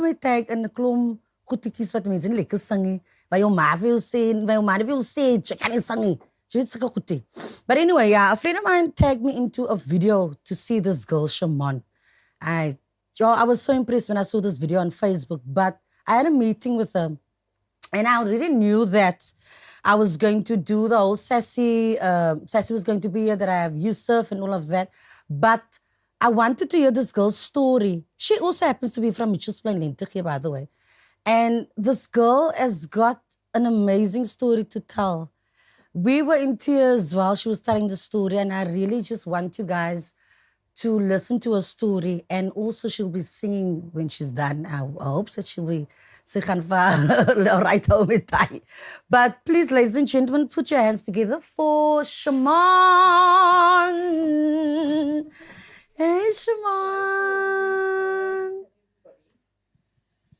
my tag in 'n klomp goedjies wat mense nie lekker sing nie. Waar jou ma wil sê, waar jou ma wil sê, jy kan nie sing nie. Jy weet sulke goedie. But anyway, yeah, a friend of mine tagged me into a video to see this girl, Shaman. I was so impressed when I saw this video on Facebook, but I had a meeting with her, and I already knew that I was going to do the whole Sassy was going to be here, that I have Yusuf and all of that, but I wanted to hear this girl's story. She also happens to be from Mitchell's Plain, Lentighe, by the way. And this girl has got an amazing story to tell. We were in tears while she was telling the story, and I really just want you guys to listen to her story. And also she'll be singing when she's done. I hope that she'll be right home with time. But please, ladies and gentlemen, put your hands together for Shaman. Hey, Shaman.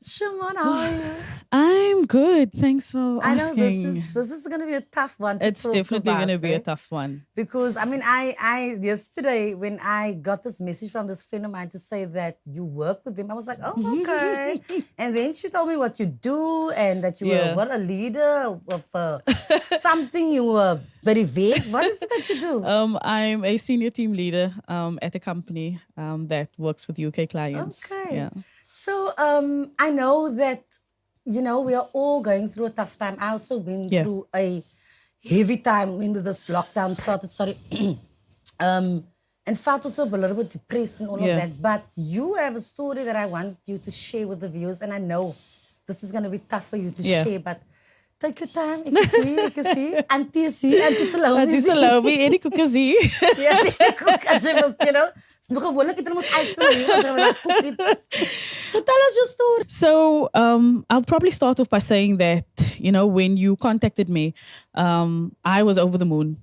Shaman, how are you? I'm good. Thanks for I know asking. this is going to be a tough one. It's definitely going to be a tough one. Because, I mean, I yesterday when I got this message from this friend of mine to say that you work with him, I was like, oh, okay. And then she told me what you do and that you were a leader of something. You were very vague. What is it that you do? I'm a senior team leader at a company that works with UK clients. Okay. Yeah. So I know that, you know, we are all going through a tough time. I also been through a heavy time when this lockdown started, and felt also a little bit depressed and all of that. But you have a story that I want you to share with the viewers, and I know this is going to be tough for you to share, but take your time. I can see. Auntie Salome. Auntie Salome, Eddie Kukazi. Yes, Kukazi was, you know. So tell us your story. So I'll probably start off by saying that, you know, when you contacted me, I was over the moon.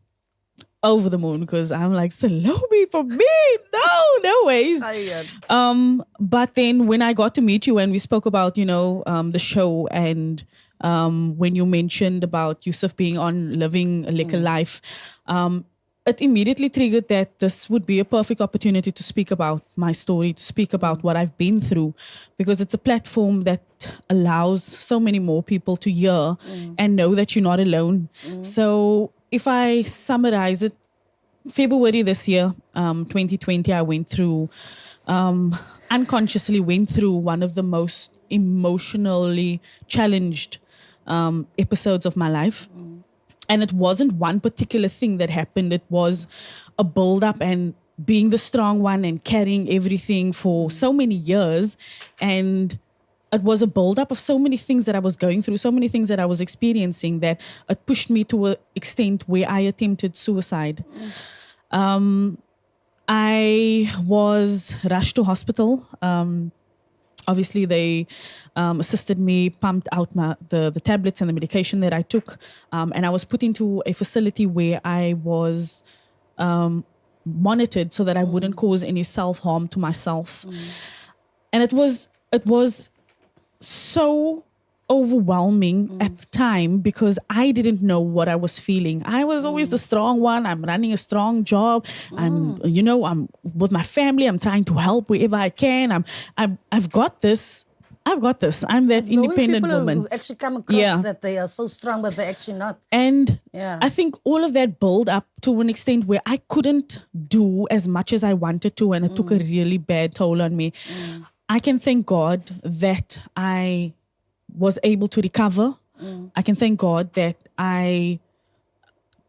Over the moon, because I'm like, Salome, for me? No ways. But then when I got to meet you and we spoke about, you know, the show, and when you mentioned about Yusuf being on Living a Lekker Life, it immediately triggered that this would be a perfect opportunity to speak about my story, to speak about what I've been through, because it's a platform that allows so many more people to hear and know that you're not alone. So if I summarize it, February this year, 2020, I went through, unconsciously went through one of the most emotionally challenged episodes of my life. And it wasn't one particular thing that happened. It was a build-up and being the strong one and carrying everything for so many years. And it was a build-up of so many things that I was going through, so many things that I was experiencing, that it pushed me to an extent where I attempted suicide. I was rushed to hospital. Obviously, they assisted me, pumped out the tablets and the medication that I took. And I was put into a facility where I was monitored so that I wouldn't cause any self-harm to myself. And it was so overwhelming at the time, because I didn't know what I was feeling. I was always the strong one. I'm running a strong job. I'm with my family. I'm trying to help wherever I can. I've got this. I'm that independent woman. Who actually come across that they are so strong, but they're actually not. And I think all of that built up to an extent where I couldn't do as much as I wanted to, and it took a really bad toll on me. I can thank God that I was able to recover. I can thank God that I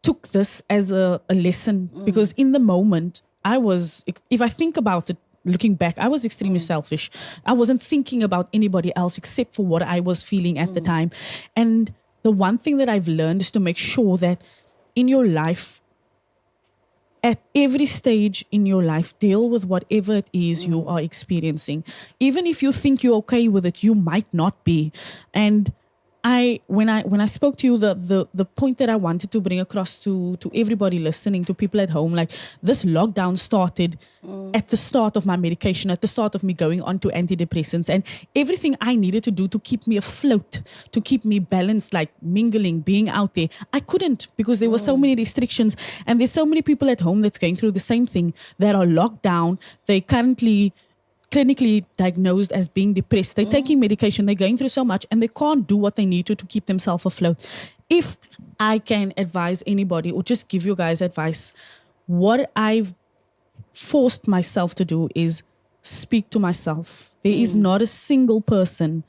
took this as a lesson, because in the moment, if I think about it, looking back, I was extremely selfish. I wasn't thinking about anybody else except for what I was feeling at the time. And the one thing that I've learned is to make sure that in your life, at every stage in your life, deal with whatever it is you are experiencing. Even if you think you're okay with it, you might not be. And when I spoke to you, the point that I wanted to bring across to everybody listening, to people at home, like, this lockdown started at the start of my medication, at the start of me going on to antidepressants, and everything I needed to do to keep me afloat, to keep me balanced, like mingling, being out there, I couldn't, because there were so many restrictions, and there's so many people at home that's going through the same thing, that are locked down. They currently clinically diagnosed as being depressed. They're taking medication, they're going through so much, and they can't do what they need to keep themselves afloat. If I can advise anybody or just give you guys advice, what I've forced myself to do is speak to myself. There is not a single person.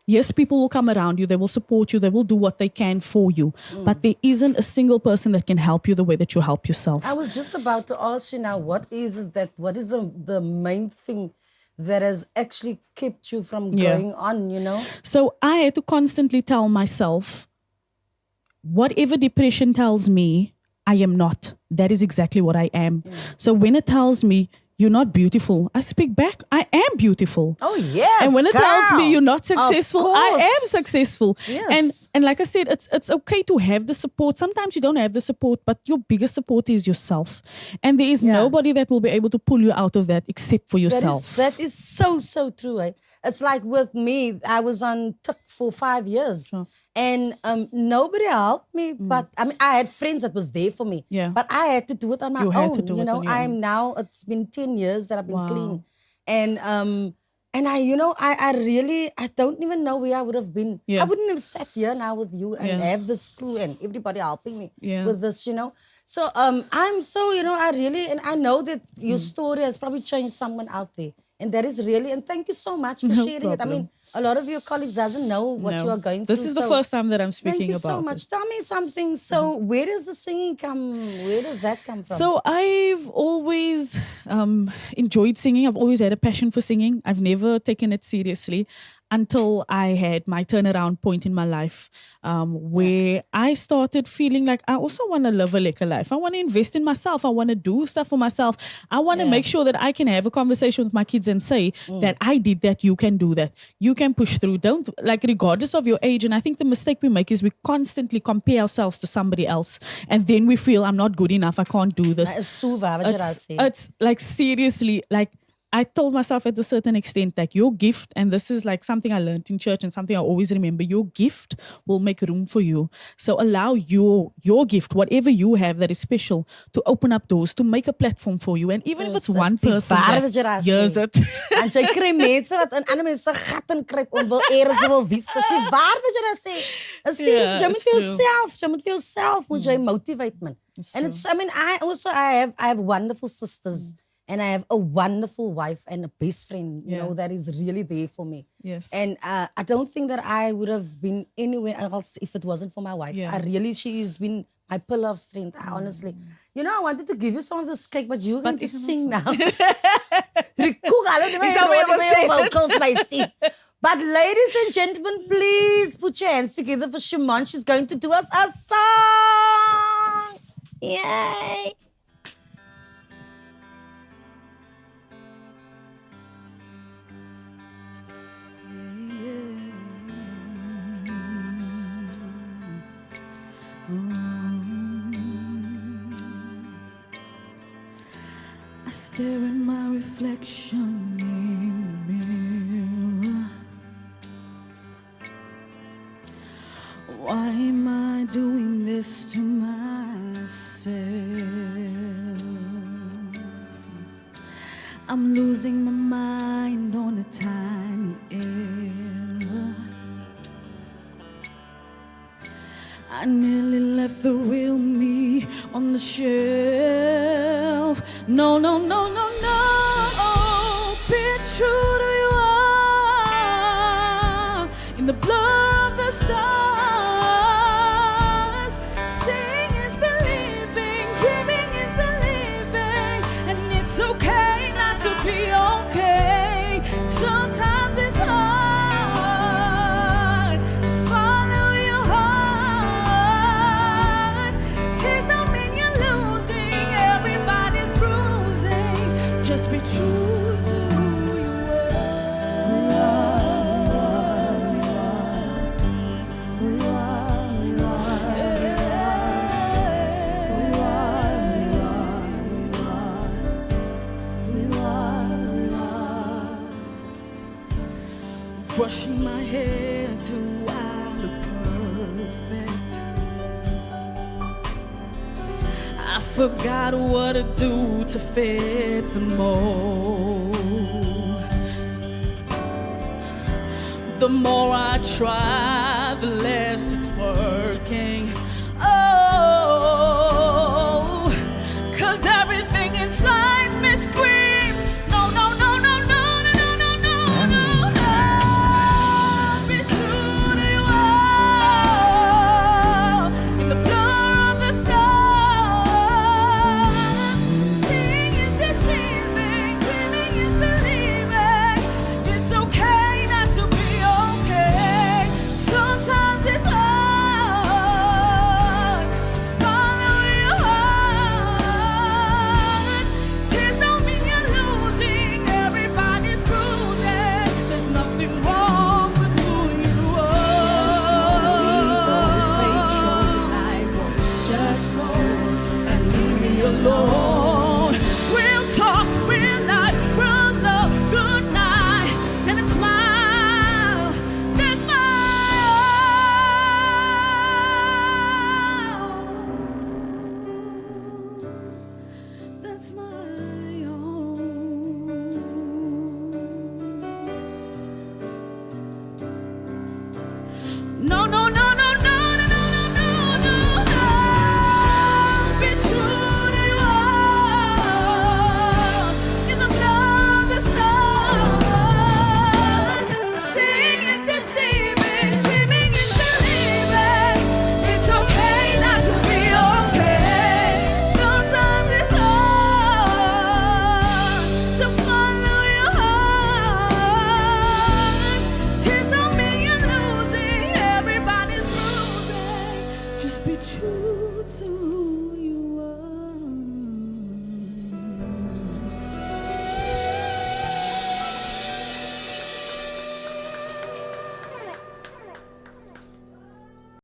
Yes, people will come around you, they will support you, they will do what they can for you, but there isn't a single person that can help you the way that you help yourself. I was just about to ask you now, what is the main thing that has actually kept you from going on, you know? So I had to constantly tell myself, whatever depression tells me, I am not. That is exactly what I am. So when it tells me, you're not beautiful, I speak back, I am beautiful. Oh, yes. And when it tells me girl. you're not successful, I am successful. Yes. And like I said, it's okay to have the support. Sometimes you don't have the support, but your biggest support is yourself. And there is nobody that will be able to pull you out of that except for yourself. That is so true. Eh? It's like with me, I was on TIC for 5 years. And nobody helped me, but I mean, I had friends that was there for me. Yeah. But I had to do it on my own. Had to do you it know, on your own. now, it's been 10 years that I've been clean. And I, you know, I don't even know where I would have been. Yeah. I wouldn't have sat here now with you and have this crew and everybody helping me with this, you know. So I'm so, you know, and I know that your story has probably changed someone out there. And that is really, and thank you so much for sharing it. I mean, a lot of your colleagues doesn't know what you are going through. This is the first time that I'm speaking about Thank you so much. Tell me something. So where does the singing come, where does that come from? So I've always enjoyed singing. I've always had a passion for singing. I've never taken it seriously until I had my turnaround point in my life, where I started feeling like I also want to live a lekker life. I want to invest in myself. I want to do stuff for myself. I want to make sure that I can have a conversation with my kids and say that I did that, you can do that. You can push through. Don't, like, regardless of your age. And I think the mistake we make is we constantly compare ourselves to somebody else. And then we feel, I'm not good enough. I can't do this. It's like, seriously, like, I told myself at a certain extent, like, your gift, and this is like something I learned in church and something I always remember, your gift will make room for you. So allow your gift, whatever you have that is special, to open up doors, to make a platform for you. And even if it's one person that hears it. En jy kry mense wat in ander mense gat in kruip om wil eer as wil wies. Dit is waar wat jy daar sê. Jy moet vir jouself, moet jy motivate man. And it's, I mean, I have wonderful sisters. And I have a wonderful wife and a best friend, you know, that is really there for me. Yes. And I don't think that I would have been anywhere else if it wasn't for my wife. She has been my pillar of strength, honestly. You know, I wanted to give you some of this cake, but you're going to sing now. But ladies and gentlemen, please put your hands together for Shimon. She's going to do us a song. Yay. I stare at my reflection in the mirror. Why am I doing this to myself? I'm losing my mind on a tiny error. I nearly left the real me on the shelf. No, no, no, no, no. Be true to you are in the blur of the stars. Seeing is believing, dreaming is believing, and it's okay not to be okay. Sometimes it's hard to follow your heart. Tears don't mean you're losing, everybody's bruising. Just be true to who you brushing my hair, do I look perfect? I forgot what to do to fit the mold. the more I try, the less it's working. Oh.